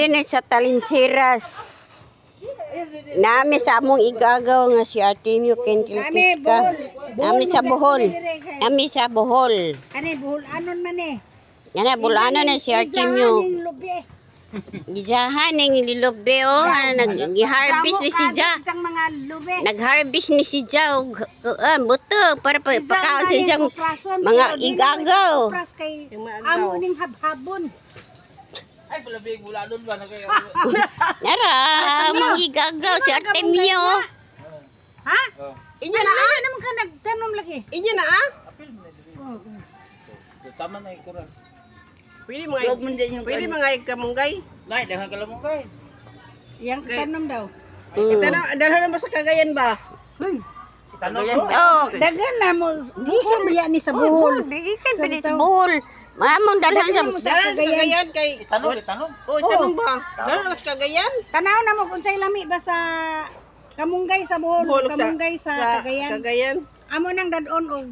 din sa Talinsiras. Nami sa among igagaw nga si Artemio Kentiltiska. Nami sa Bohol. Nami sa Bohol. Ani buhol anon man eh. Yan bulano na si Artemio. Ning lubi. Gizahan ng lilobe o. Nag-harvest ni si Ja. Isang mga lubi. Nag-harvest ni si Ja. Buto para pakaon sa isang mga igagaw. Pras kay amo ning habhabon. Ay, palabig mula doon ba na kayo? Nara, mga igagaw si Artemio. Ha? Inya na naman ka nagtanom lagi. Inya na ah? Apil mo na din. Tama na ikuran. Pwede mga kamunggay. Nay, dahan ka lang mo kay. Yang tanom daw. Dalhan naman sa Cagayan ba? Tanong ko. Oh, Dagan na mo di ka biya ni sa buhol. bigikan pa sa buhol. Mamong dalhan sa Dalhan sa Cagayan kay... Tanong. Oh, tanong ba? Dalhan sa Cagayan? Tanaw na mo kung say lami ba sa kamunggay sa buhol, kamunggay sa Cagayan. Cagayan. Amo nang dadon og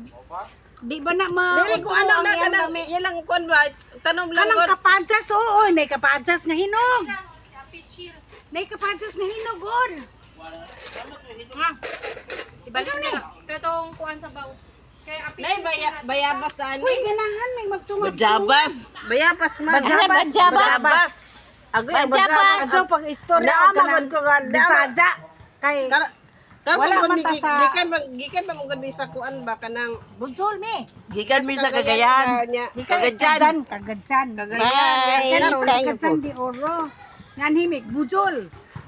di ba na ma Dili ko ano na kanang ilang kwan ba? Tanong lang kanang ko. kapadsas oo, nay kapadsas nga hinog. Nay kapadsas nga hinog god. Ibalik na katong kuan sa baw. Kay api. Nay bayabas na Uy, ani. ganahan may magtumat. Bayabas man. Bajabas. Agoy Bajabas. Adto pag istorya Naa og kanang magod ko nga, naa. bisadya kay Wala man ta sa- gikan ba mo gani sa kuan ba kanang Budzol me. gikan mi sa Cagayan. Kagadyan. Kagadyan. Bye. Kaya Thank you. Kagadyan di oro. Ngan himik budzol.